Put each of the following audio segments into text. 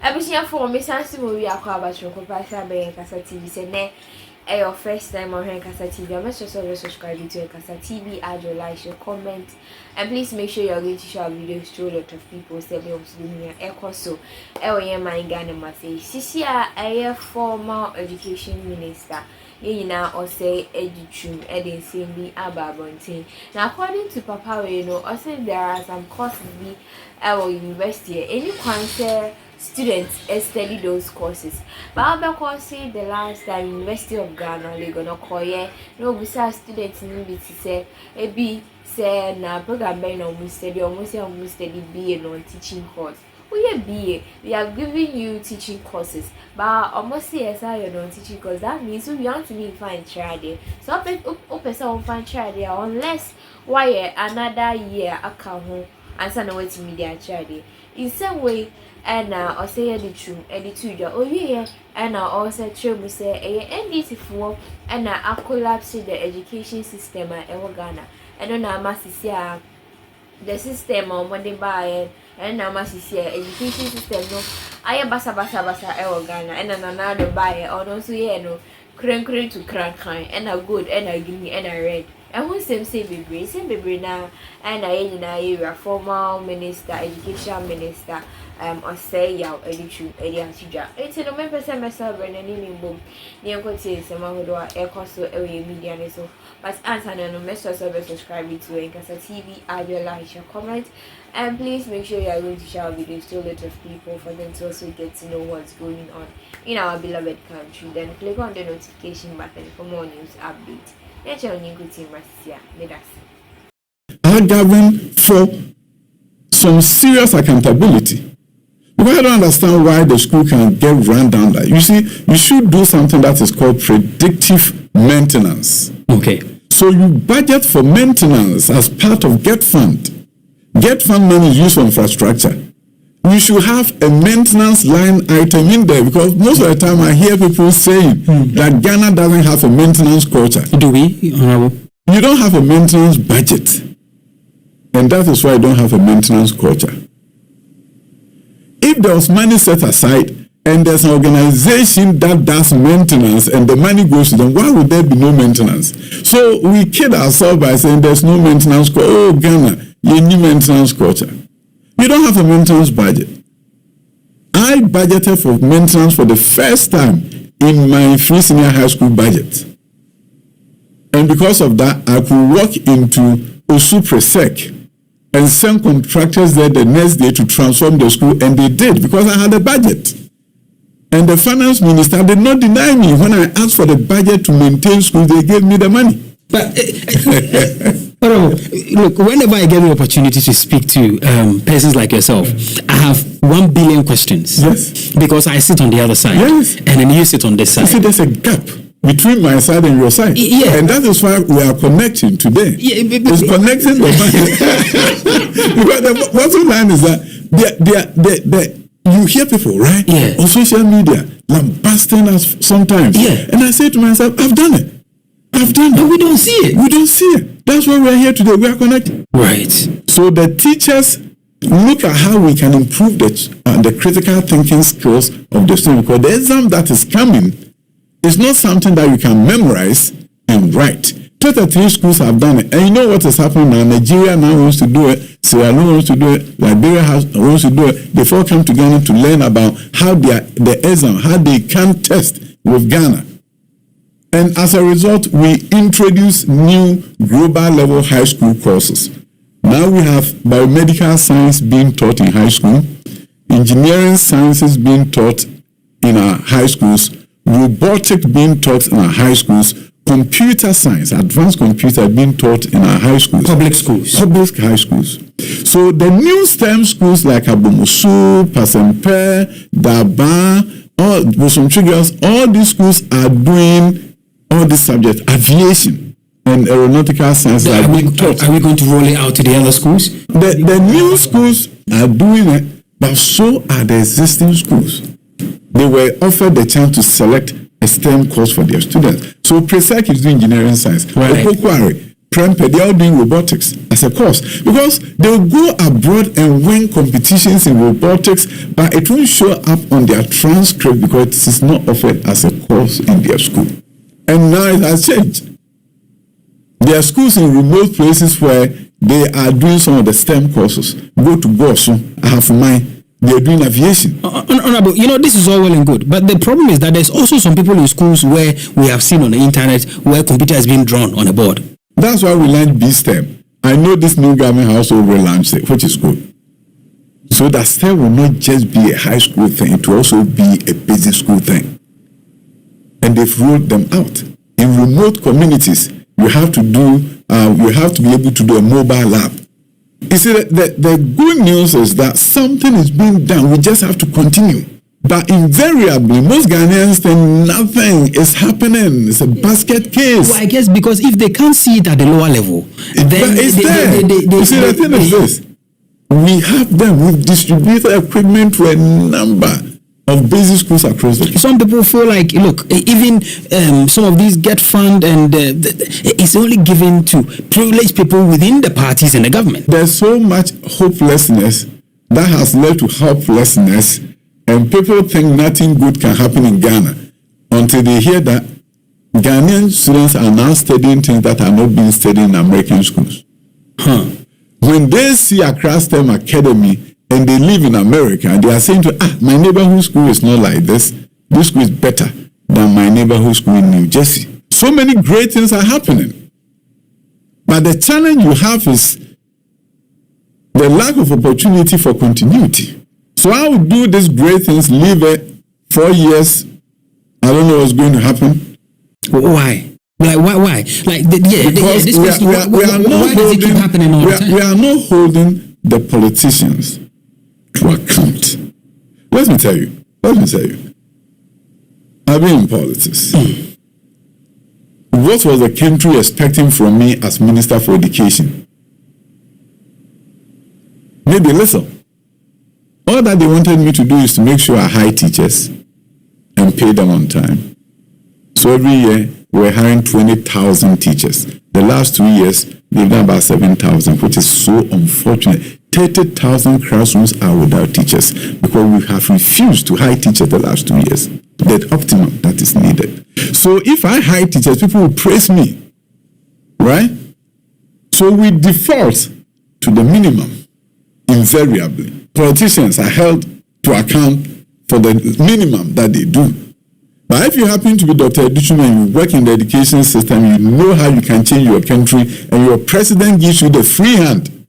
Abusia for me sansi mo wi akwa abatro ko pasha be Kasa TV se ne your first time on Kasa TV. Make sure to subscribe to Kasa TV, add your like, your comment, and please make sure you're going to share videos to a lot of people. Say me Bawumia echo so ewe my Ghana mate. Sisi a former education minister. Yina Osei educhum edin simbi ababontin. Now according to Papa we know Osei there are some courses be our university. Any concern students study those courses. But I'll be the last time University of Ghana they gonna call no bisa students need to say be say na program by no study almost study BA non teaching course. We are giving you teaching courses, but almost yes, I don't teaching because that means we want to be fine trial. So open some fine trial unless why another year account and send away to media trial. In some way, and now say the truth, oh yeah, and now also true say NDC for and now I collapse the education system at Ghana. And then I must see the system on when they buy it. And now my education system no I basa Ghana and another buy or no so no crank to crank and a good and a green and a red. And who say baby now and I former minister, education minister, Osei yaw edichu ediatija. It's no me person myself and any boom. Near say someone who do a cost media so. But answer no message subscribe to Kasa TV, add your like, your comment, and please make sure you are going to share videos to a lot of people for them to also get to know what's going on in our beloved country. Then click on the notification button for more news updates. Are gathering for some serious accountability. Because I don't understand why the school can get run down like. You see, you should do something that is called predictive maintenance. Okay. So you budget for maintenance as part of Get Fund. Get Fund money is used for infrastructure. We should have a maintenance line item in there because most of the time I hear people saying that Ghana doesn't have a maintenance culture. Do we, Honorable? You don't have a maintenance budget. And that is why you don't have a maintenance culture. If there was money set aside and there's an organization that does maintenance and the money goes to them, why would there be no maintenance? So we kid ourselves by saying there's no maintenance culture. Oh, Ghana, you need maintenance culture. You don't have a maintenance budget. I budgeted for maintenance for the first time in my free senior high school budget. And because of that, I could walk into Osei and send contractors there the next day to transform the school, and they did because I had a budget. And the finance minister did not deny me. When I asked for the budget to maintain schools, they gave me the money. But look, whenever I get the opportunity to speak to persons like yourself, I have 1 billion questions. Yes. Because I sit on the other side. Yes. And then you sit on this side. You see, there's a gap between my side and your side. Yeah. And that is why we are connecting today. Yeah, it's connecting the because the bottom line is that you hear people, right? Yeah. On social media, lambasting us sometimes. Yeah. And I say to myself, I've done it. But we don't see it. We don't see it. That's why we are here today. We are connected. Right. So the teachers look at how we can improve the critical thinking skills of the student. Because the exam that is coming is not something that you can memorize and write. 23 schools have done it. And you know what is happening now? Nigeria now wants to do it. Sierra Leone wants to do it. Liberia wants to do it. They all come together to learn about how the exam, how they can test with Ghana. And as a result, we introduce new global level high school courses. Now we have biomedical science being taught in high school, engineering sciences being taught in our high schools, robotics being taught in our high schools, computer science, advanced computer being taught in our high schools. Public schools. Public high schools. So the new STEM schools like Abomosu, Pasempe, Daba, all these schools are doing all these subjects, aviation and aeronautical science. Are we going to roll it out to the other schools? The new schools are doing it, but so are the existing schools. They were offered the chance to select a STEM course for their students. So Prez is doing engineering science. Right. Opokwari Prempeh, they are doing robotics as a course because they will go abroad and win competitions in robotics, but it won't show up on their transcript because it is not offered as a course in their school. And now it has changed. There are schools in remote places where they are doing some of the STEM courses. Go to Gosu, I have mine. They are doing aviation. Honorable, this is all well and good, but the problem is that there's also some people in schools where we have seen on the internet where computer has been drawn on a board. That's why we learned BSTEM. I know this new government has already launched it, which is good. So that STEM will not just be a high school thing, it will also be a basic school thing. And they've rolled them out. In remote communities, you have to be able to do a mobile lab. You see, the good news is that something is being done. We just have to continue. But invariably, most Ghanaians think nothing is happening. It's a basket case. Well, I guess because if they can't see it at the lower level, then it's there. You see, the thing is this. We have them. We've distributed equipment to a number of basic schools across the country. Some people feel like, look, even some of these get fund and it's only given to privileged people within the parties and the government. There's so much hopelessness that has led to helplessness, and people think nothing good can happen in Ghana until they hear that Ghanaian students are now studying things that are not being studied in American schools. When they see Accra STEM Academy and they live in America, they are saying my neighborhood school is not like this. This school is better than my neighborhood school in New Jersey. So many great things are happening. But the challenge you have is the lack of opportunity for continuity. So I would do these great things, leave it 4 years. I don't know what's going to happen. Why? Like why? Like because this question. Why does it keep happening all the time? We are not holding the politicians to account. Let me tell you. I've been in politics. What was the country expecting from me as Minister for Education? Maybe little. All that they wanted me to do is to make sure I hire teachers and pay them on time. So every year, we're hiring 20,000 teachers. The last 2 years, they've done about 7,000, which is so unfortunate. 30,000 classrooms are without teachers because we have refused to hire teachers the last 2 years. The optimum that is needed. So if I hire teachers, people will praise me, right? So we default to the minimum, invariably. Politicians are held to account for the minimum that they do. But if you happen to be Dr. Educhuma and you work in the education system, you know how you can change your country, and your president gives you the free hand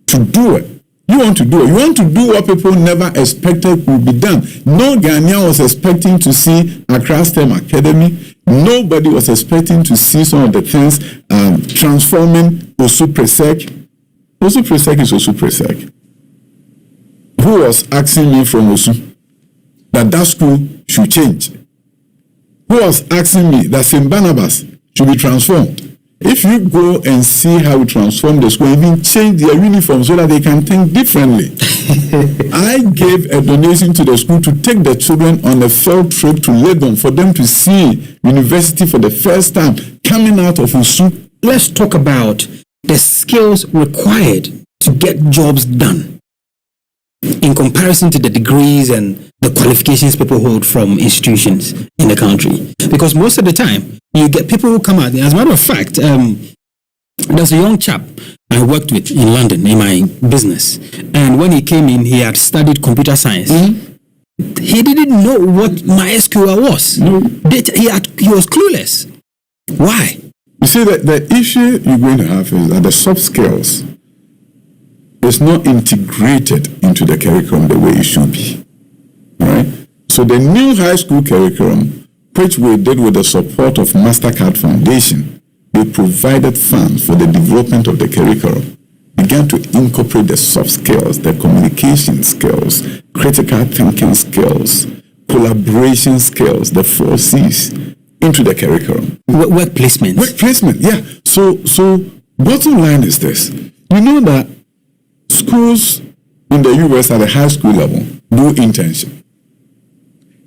to do it. You want to do it. You want to do what people never expected would be done. No Ghanaian was expecting to see Accra STEM Academy. Nobody was expecting to see some of the things transforming Osei Presec. Osei Presec is Osei Presec. Who was asking me from Osu that school should change? Who was asking me that St. Barnabas should be transformed? If you go and see how we transform the school, even change their uniform so that they can think differently. I gave a donation to the school to take the children on a field trip to Legon for them to see university for the first time coming out of Osu. Let's talk about the skills required to get jobs done in comparison to the degrees and the qualifications people hold from institutions in the country. Because most of the time, you get people who come out. As a matter of fact, there's a young chap I worked with in London in my business. And when he came in, he had studied computer science. Mm-hmm. He didn't know what MySQL was. He was clueless. Why? You see, the issue you're going to have is that the soft skills is not integrated into the curriculum the way it should be. Right? So the new high school curriculum, which we did with the support of MasterCard Foundation, we provided funds for the development of the curriculum, began to incorporate the soft skills, the communication skills, critical thinking skills, collaboration skills, the 4 C's, into the curriculum. Work placement. Work placement, yeah. So bottom line is this. You know that schools in the US at the high school level do internship.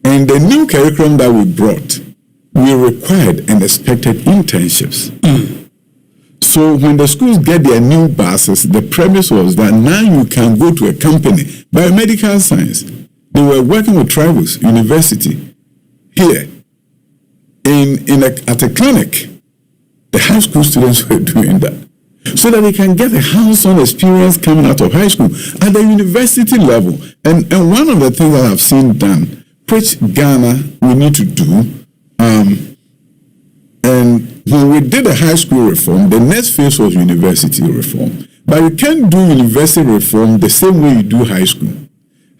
And the new curriculum that we brought, we required and expected internships. So when the schools get their new buses, the premise was that now you can go to a company, biomedical science. They were working with tribals, university, here, at a clinic. The high school students were doing that. So that they can get a hands-on experience coming out of high school at the university level. And one of the things that I've seen done, which Ghana we need to do, and when we did the high school reform, the next phase was university reform. But you can't do university reform the same way you do high school.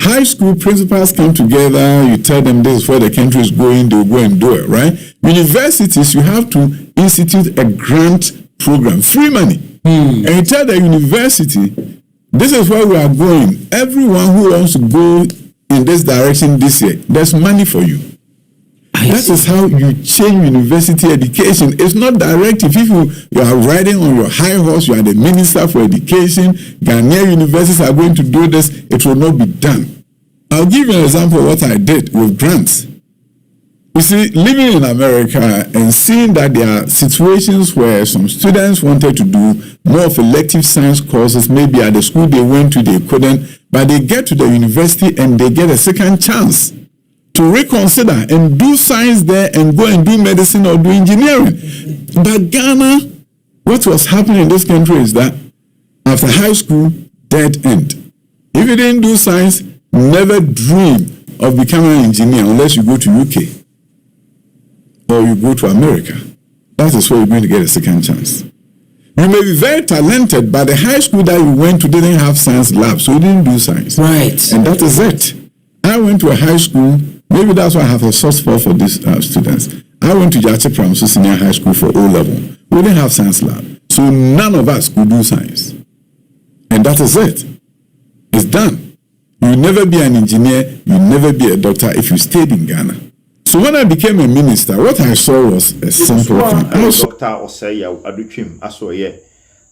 High school principals come together, you tell them this is where the country is going, they'll go and do it, right? Universities, you have to institute a grant program, free money. And you tell the university, this is where we are going. Everyone who wants to go in this direction this year, there's money for you. That is how you change university education. It's not direct. If you are riding on your high horse, you are the minister for education, Ghanaian universities are going to do this, it will not be done. I'll give you an example of what I did with grants. You see, living in America and seeing that there are situations where some students wanted to do more of elective science courses, maybe at the school they went to, they couldn't, but they get to the university and they get a second chance to reconsider and do science there and go and do medicine or do engineering. But Ghana, what was happening in this country is that after high school, dead end. If you didn't do science, never dream of becoming an engineer unless you go to UK or you go to America. That is where you're going to get a second chance. You may be very talented, but the high school that you went to didn't have science lab, so you didn't do science. Right. And that is it. I went to a high school. Maybe that's why I have a soft spot for these students. I went to Jache Pramso Senior High School for O-level. We didn't have science lab. So none of us could do science. And that is it. It's done. You'll never be an engineer. You'll never be a doctor if you stayed in Ghana. So when I became a minister, what I saw was a simple thing. Dr. Osei Aduchim, Asoye,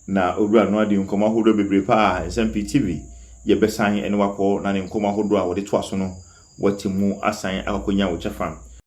na Ura no adi nkoma hodo bebre pa SMPTV, ye besan ene wako na ne nkoma hodo a wode to aso no watimu asan akonya wo chafam.